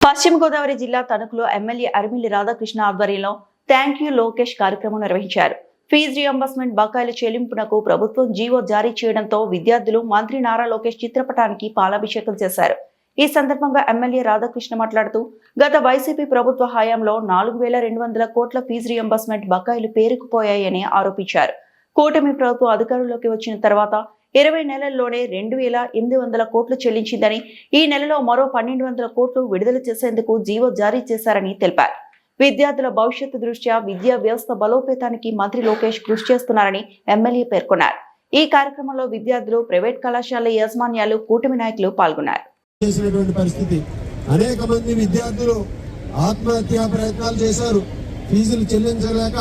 పశ్చిమ గోదావరి జిల్లా తణుకులో ఎమ్మెల్యే అరిమిల్లి రాధాకృష్ణ ఆధ్వర్యంలో థ్యాంక్ యూ లోకేష్ కార్యక్రమం నిర్వహించారు. ఫీజు రియంబర్స్మెంట్ బకాయిల చెల్లింపునకు ప్రభుత్వం జీవో జారీ చేయడంతో విద్యార్థులు మంత్రి నారా లోకేష్ చిత్రపటానికి పాలాభిషేకం చేశారు. ఈ సందర్భంగా ఎమ్మెల్యే రాధాకృష్ణ మాట్లాడుతూ గత వైసీపీ ప్రభుత్వ హయాంలో 4,200 కోట్ల ఫీజు రియంబర్స్మెంట్ బకాయిలు పేరుకుపోయాయని ఆరోపించారు. కూటమి ప్రభుత్వం అధికారంలోకి వచ్చిన తర్వాత 20 నెలల్లోనే 2,800 కోట్లు చెల్లించిందని, ఈ నెలలో మరో 1,200 కోట్లు విడుదల చేసేందుకు జీవో జారీ చేశారని తెలిపారు. విద్యార్థుల భవిష్యత్తు దృష్ట్యా విద్యా వ్యవస్థ బలోపేతానికి మంత్రి లోకేష్ కృషి చేస్తున్నారని ఎమ్మెల్యే పేర్కొన్నారు. ఈ కార్యక్రమంలో విద్యార్థులు, ప్రైవేట్ కళాశాల యాజమాన్యాలు, కూటమి నాయకులు పాల్గొన్నారు. అనేక మంది విద్యార్థులు ఆత్మహత్యా ప్రయత్నాలు చేశారు. ఫీజులు చెల్లించలేక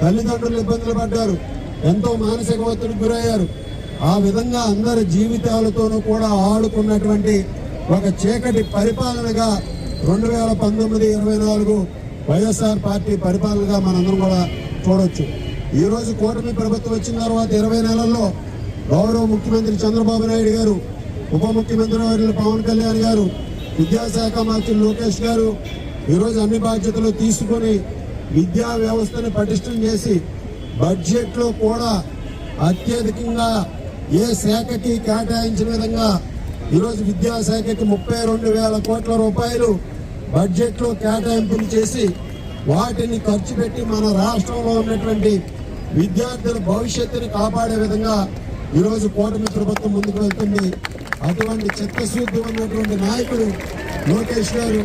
తల్లిదండ్రులు ఇబ్బందులు పడ్డారు. ఎంతో మానసిక ఒత్తిడికి గురయ్యారు. ఆ విధంగా అందరి జీవితాలతోనూ కూడా ఆడుకున్నటువంటి ఒక చీకటి పరిపాలనగా 2019-24 వైఎస్ఆర్ పార్టీ పరిపాలనగా మనందరం కూడా చూడొచ్చు. ఈరోజు కూటమి ప్రభుత్వం వచ్చిన తర్వాత 20 నెలల్లో గౌరవ ముఖ్యమంత్రి చంద్రబాబు నాయుడు గారు, ఉప ముఖ్యమంత్రి వర్యులు పవన్ కళ్యాణ్ గారు, విద్యాశాఖ మంత్రి లోకేష్ గారు ఈరోజు అన్ని బాధ్యతలు తీసుకొని విద్యా వ్యవస్థను పటిష్టం చేసి బడ్జెట్లో కూడా అత్యధికంగా ఏ శాఖకి కేటాయించిన విధంగా ఈరోజు విద్యాశాఖకి 32,000 కోట్ల రూపాయలు బడ్జెట్లో కేటాయింపులు చేసి వాటిని ఖర్చు పెట్టి మన రాష్ట్రంలో ఉన్నటువంటి విద్యార్థుల భవిష్యత్తుని కాపాడే విధంగా ఈరోజు కూటమి ప్రభుత్వం ముందుకు వెళ్తుంది. అటువంటి చిత్తశుద్ధి ఉన్నటువంటి నాయకుడు లోకేష్ గారు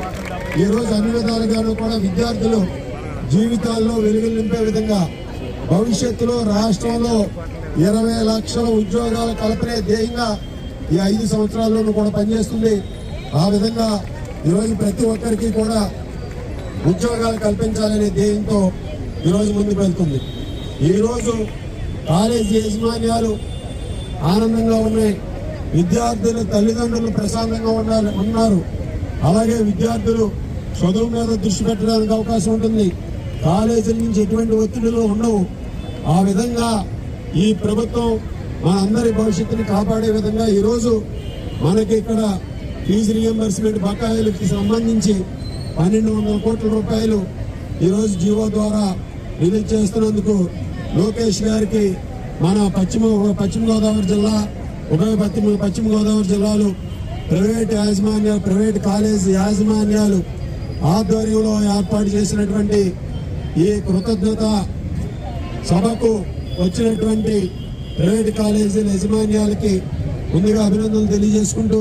ఈరోజు అన్ని విధాలుగాను కూడా విద్యార్థులు జీవితాల్లో వెలుగులు నింపే విధంగా భవిష్యత్తులో రాష్ట్రంలో 20 లక్షల ఉద్యోగాల కల్పనే ధ్యేయంగా ఈ 5 సంవత్సరాల్లోనూ కూడా పనిచేస్తుంది. ఆ విధంగా ఈరోజు ప్రతి ఒక్కరికి కూడా ఉద్యోగాలు కల్పించాలనే ధ్యేయంతో ఈరోజు ముందుకు వెళ్తుంది. ఈరోజు కాలేజీ యాజమాన్యాలు ఆనందంగా ఉన్నాయి. విద్యార్థుల తల్లిదండ్రులు ప్రశాంతంగా ఉన్నారు. అలాగే విద్యార్థులు చదువు మీద దృష్టి పెట్టడానికి అవకాశం ఉంటుంది. కాలేజీల నుంచి ఎటువంటి ఒత్తిడిలు ఉండవు. ఆ విధంగా ఈ ప్రభుత్వం మన అందరి భవిష్యత్తుని కాపాడే విధంగా ఈరోజు మనకి ఇక్కడ ఫీజు రియంబర్స్మెంట్ బకాయిలకి సంబంధించి 1,200 కోట్ల రూపాయలు ఈరోజు జీవో ద్వారా రిలీజ్ చేస్తున్నందుకు లోకేష్ గారికి మన పశ్చిమ గోదావరి జిల్లా, ఉభయ పశ్చిమ గోదావరి జిల్లాలు ప్రైవేట్ కాలేజ్ యాజమాన్యాలు ఆధ్వర్యంలో ఏర్పాటు చేసినటువంటి ఈ కృతజ్ఞత సభకు వచ్చినటువంటి ప్రైవేట్ కాలేజీల యాజమాన్యాలకి ముందుగా అభినందనలు తెలియజేసుకుంటూ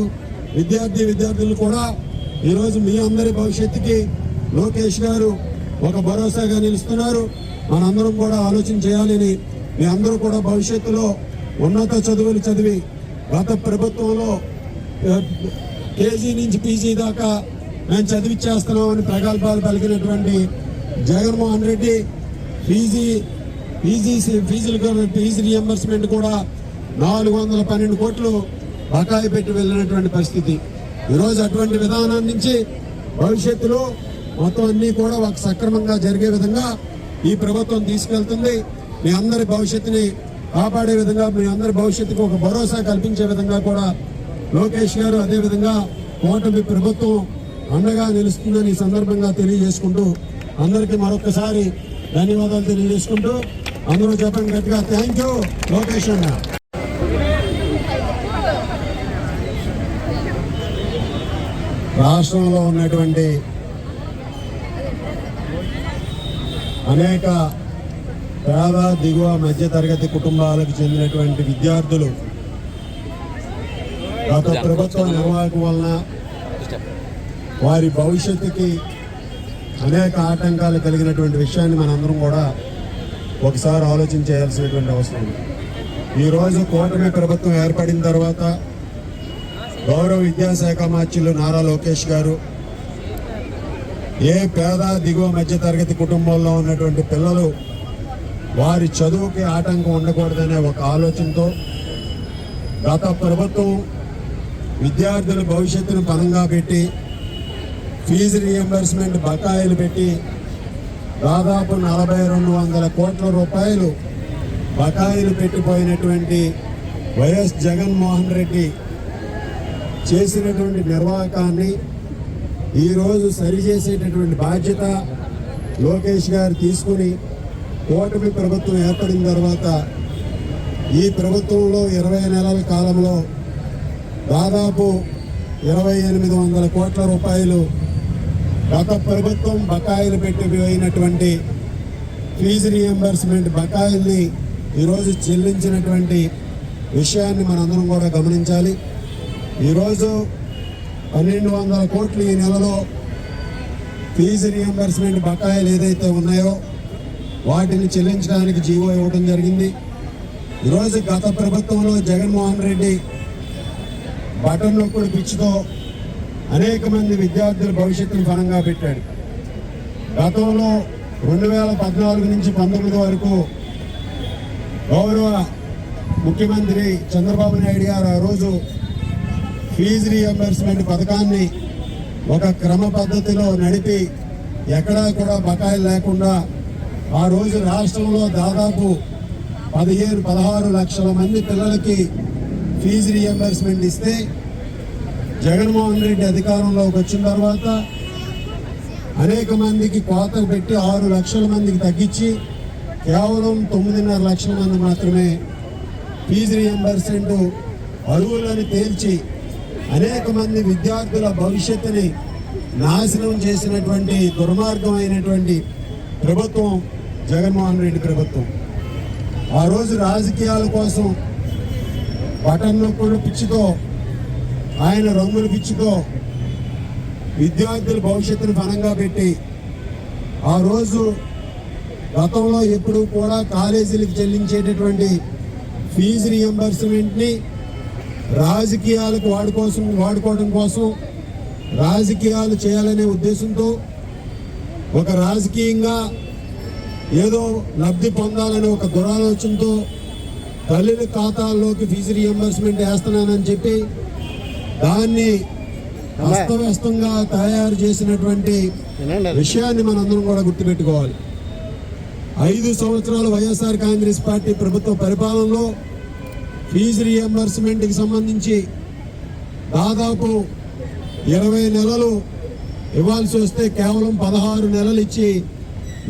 విద్యార్థులు కూడా ఈరోజు మీ అందరి భవిష్యత్తుకి లోకేష్ గారు ఒక భరోసాగా నిలుస్తున్నారు. మనందరం కూడా ఆలోచన చేయాలని, మీ అందరూ కూడా భవిష్యత్తులో ఉన్నత చదువులు చదివి గత ప్రభుత్వంలో కేజీ నుంచి పీజీ దాకా మేము చదివిచ్చేస్తున్నామని ప్రగల్భాలు పలికినటువంటి జగన్మోహన్ రెడ్డి ఫీజు రియంబర్స్మెంట్ కూడా 412 కోట్లు బకాయి పెట్టి వెళ్ళినటువంటి పరిస్థితి. ఈరోజు అటువంటి విధానం నుంచి భవిష్యత్తులో మొత్తం అన్ని కూడా ఒక సక్రమంగా జరిగే విధంగా ఈ ప్రభుత్వం తీసుకెళ్తుంది. మీ అందరి భవిష్యత్తుని కాపాడే విధంగా, మీ అందరి భవిష్యత్తుకు ఒక భరోసా కల్పించే విధంగా కూడా లోకేష్ గారు, అదేవిధంగా కూటమి ప్రభుత్వం అండగా నిలుస్తుందని ఈ సందర్భంగా తెలియజేసుకుంటూ అందరికీ మరొకసారి ధన్యవాదాలు తెలియజేసుకుంటూ అందరూ చెప్పండి గట్టిగా థ్యాంక్ యూ లోకేష్ అన్న. రాష్ట్రంలో ఉన్నటువంటి అనేక పేద, దిగువ, మధ్యతరగతి కుటుంబాలకు చెందినటువంటి విద్యార్థులు గత ప్రభుత్వ నిర్వాహకం వలన వారి భవిష్యత్తుకి అనేక ఆటంకాలు కలిగినటువంటి విషయాన్ని మనందరం కూడా ఒకసారి ఆలోచన చేయాల్సినటువంటి అవసరం ఉంది. ఈరోజు కూటమి ప్రభుత్వం ఏర్పడిన తర్వాత గౌరవ విద్యాశాఖ మంత్రులు నారా లోకేష్ గారు ఏ పేద, దిగువ, మధ్యతరగతి కుటుంబాల్లో ఉన్నటువంటి పిల్లలు వారి చదువుకి ఆటంకం ఉండకూడదనే ఒక ఆలోచనతో గత ప్రభుత్వం విద్యార్థుల భవిష్యత్తును పణంగా పెట్టి ఫీజు రియంబర్స్మెంట్ బకాయిలు పెట్టి దాదాపు 4,200 కోట్ల రూపాయలు బకాయిలు పెట్టిపోయినటువంటి వైఎస్ జగన్మోహన్ రెడ్డి చేసినటువంటి నిర్వాహకాన్ని ఈరోజు సరిచేసేటటువంటి బాధ్యత లోకేష్ గారు తీసుకుని కూటమి ప్రభుత్వం ఏర్పడిన తర్వాత ఈ ప్రభుత్వంలో 20 నెలల కాలంలో దాదాపు 2800 కోట్ల రూపాయలు గత ప్రభుత్వం బకాయిలు పెట్టిపోయినటువంటి ఫీజు రీఎంబర్స్మెంట్ బకాయిల్ని ఈరోజు చెల్లించినటువంటి విషయాన్ని మనందరం కూడా గమనించాలి. ఈరోజు 1200 కోట్లు ఈ నెలలో ఫీజు రీఎంబర్స్మెంట్ బకాయిలు ఏదైతే ఉన్నాయో వాటిని చెల్లించడానికి జీవో ఇవ్వడం జరిగింది. ఈరోజు గత ప్రభుత్వంలో జగన్మోహన్ రెడ్డి బటన్ నొక్కుడు పిచ్చితో అనేక మంది విద్యార్థుల భవిష్యత్తును పణంగా పెట్టాడు. గతంలో 2014 నుంచి 19 వరకు గౌరవ ముఖ్యమంత్రి చంద్రబాబు నాయుడు గారు ఆ రోజు ఫీజు రీఎంబర్స్మెంట్ పథకాన్ని ఒక క్రమ పద్ధతిలో నడిపి ఎక్కడా కూడా బకాయిలు లేకుండా ఆ రోజు రాష్ట్రంలో దాదాపు 15-16 లక్షల మంది పిల్లలకి ఫీజు రీఎంబర్స్మెంట్ ఇస్తే జగన్మోహన్ రెడ్డి అధికారంలోకి వచ్చిన తర్వాత అనేక మందికి కోత పెట్టి 6 లక్షల మందికి తగ్గించి కేవలం 9.5 లక్షల మంది మాత్రమే ఫీజు రీఎంబర్స్మెంట్ అర్హులని తేల్చి అనేక మంది విద్యార్థుల భవిష్యత్తుని నాశనం చేసినటువంటి దుర్మార్గమైనటువంటి ప్రభుత్వం జగన్మోహన్ రెడ్డి ప్రభుత్వం. ఆ రోజు రాజకీయాల కోసం బటన్ నొక్కుడు పిచ్చితో ఆయన రంగుల పిచ్చితో విద్యార్థుల భవిష్యత్తును పణంగా పెట్టి ఆ రోజు గతంలో ఎప్పుడు కూడా కాలేజీలకు చెల్లించేటటువంటి ఫీజు రీఎంబర్స్మెంట్ని రాజకీయాలకు వాడుకోవడం కోసం రాజకీయాలు చేయాలనే ఉద్దేశంతో ఒక రాజకీయంగా ఏదో లబ్ధి పొందాలని ఒక దురాలోచనతో తల్లుల ఖాతాల్లోకి ఫీజు రీఎంబర్స్మెంట్ వేస్తున్నానని చెప్పి దాన్ని అస్తవ్యస్తంగా తయారు చేసినటువంటి విషయాన్ని మనందరం కూడా గుర్తుపెట్టుకోవాలి. 5 సంవత్సరాలు వైఎస్ఆర్ కాంగ్రెస్ పార్టీ ప్రభుత్వ పరిపాలనలో ఫీజు రీఎంబర్స్మెంట్కి సంబంధించి దాదాపు 20 నెలలు ఇవ్వాల్సి వస్తే కేవలం 16 నెలలు ఇచ్చి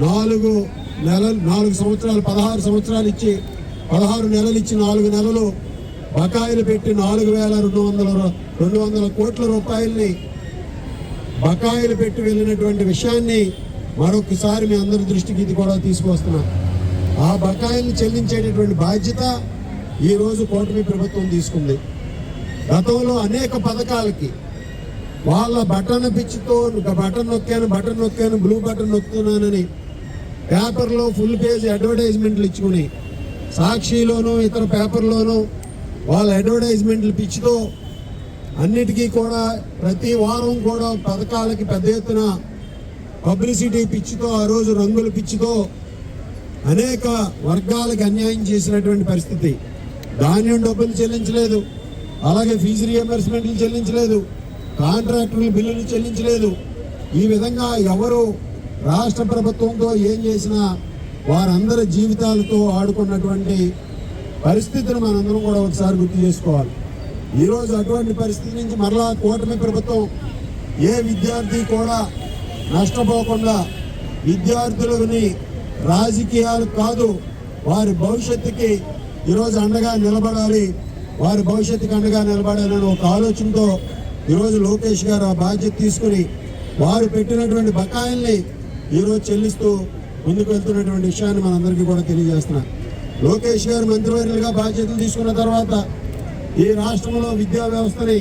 4 సంవత్సరాలు 16 సంవత్సరాలు ఇచ్చి 16 నెలలు ఇచ్చి 4 నెలలు బకాయిలు పెట్టి 4,200 కోట్ల రూపాయలని బకాయిలు పెట్టి వెళ్ళినటువంటి విషయాన్ని మరొకసారి మీ అందరి దృష్టికి ఇది కూడా తీసుకొస్తున్నాం. ఆ బకాయిల్ని చెల్లించేటటువంటి బాధ్యత ఈరోజు కూటమి ప్రభుత్వం తీసుకుంది. గతంలో అనేక పథకాలకి వాళ్ళ బటన్ పిచ్చితో బటన్ నొక్కాను బ్లూ బటన్ నొక్కుతున్నానని పేపర్లో ఫుల్ పేజ్ అడ్వర్టైజ్మెంట్లు ఇచ్చుకుని సాక్షిలోనూ ఇతర పేపర్లోనూ వాళ్ళ అడ్వర్టైజ్మెంట్లు పిచ్చితో అన్నిటికీ కూడా ప్రతి వారం కూడా పథకాలకి పెద్ద ఎత్తున పబ్లిసిటీ పిచ్చితో ఆ రోజు రంగుల పిచ్చితో అనేక వర్గాలకు అన్యాయం చేసినటువంటి పరిస్థితి. ధాన్యం డబ్బులు చెల్లించలేదు, అలాగే ఫీజు రీఎంబర్స్మెంట్లు చెల్లించలేదు, కాంట్రాక్టర్ల బిల్లులు చెల్లించలేదు. ఈ విధంగా ఎవరు రాష్ట్ర ప్రభుత్వంతో ఏం చేసినా వారందరి జీవితాలతో ఆడుకున్నటువంటి పరిస్థితిని మనందరం కూడా ఒకసారి గుర్తు చేసుకోవాలి. ఈరోజు అటువంటి పరిస్థితి నుంచి మరలా కూటమి ప్రభుత్వం ఏ విద్యార్థి కూడా నష్టపోకుండా విద్యార్థులని రాజకీయాలు కాదు వారి భవిష్యత్తుకి ఈరోజు అండగా నిలబడాలి, వారి భవిష్యత్తుకి అండగా నిలబడాలని ఒక ఆలోచనతో ఈరోజు లోకేష్ గారు ఆ బాధ్యత తీసుకుని వారు పెట్టినటువంటి బకాయిల్ని ఈరోజు చెల్లిస్తూ ముందుకు వెళ్తున్నటువంటి విషయాన్ని మనందరికీ కూడా తెలియజేస్తున్నాం. లోకేష్ గారు మంత్రివర్యులుగా బాధ్యతలు తీసుకున్న తర్వాత ఈ రాష్ట్రంలో విద్యా వ్యవస్థని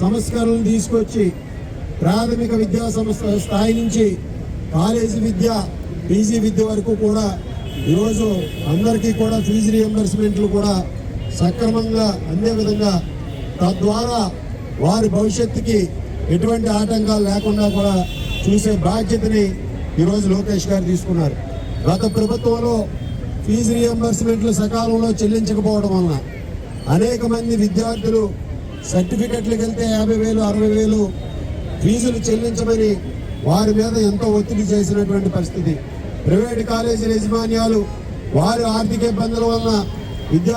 సంస్కరణలు తీసుకొచ్చి ప్రాథమిక విద్యా సంస్థ స్థాయి నుంచి కాలేజీ విద్య పీజీ విద్య వరకు కూడా ఈరోజు అందరికీ కూడా ఫీజు రీఎంబర్స్మెంట్లు కూడా సక్రమంగా అందే విధంగా తద్వారా వారి భవిష్యత్తుకి ఎటువంటి ఆటంకాలు లేకుండా కూడా చూసే బాధ్యతని ఈరోజు లోకేష్ గారు తీసుకున్నారు. గత ప్రభుత్వంలో ఫీజు రీఎంబర్స్మెంట్లు సకాలంలో చెల్లించకపోవడం వలన అనేక మంది విద్యార్థులు సర్టిఫికెట్లకు వెళ్తే 50,000 60,000 ఫీజులు చెల్లించమని వారి మీద ఎంతో ఒత్తిడి చేసినటువంటి పరిస్థితి. ప్రైవేటు కాలేజీల యాజమాన్యాలు వారి ఆర్థిక ఇబ్బందుల వలన విద్యార్థులు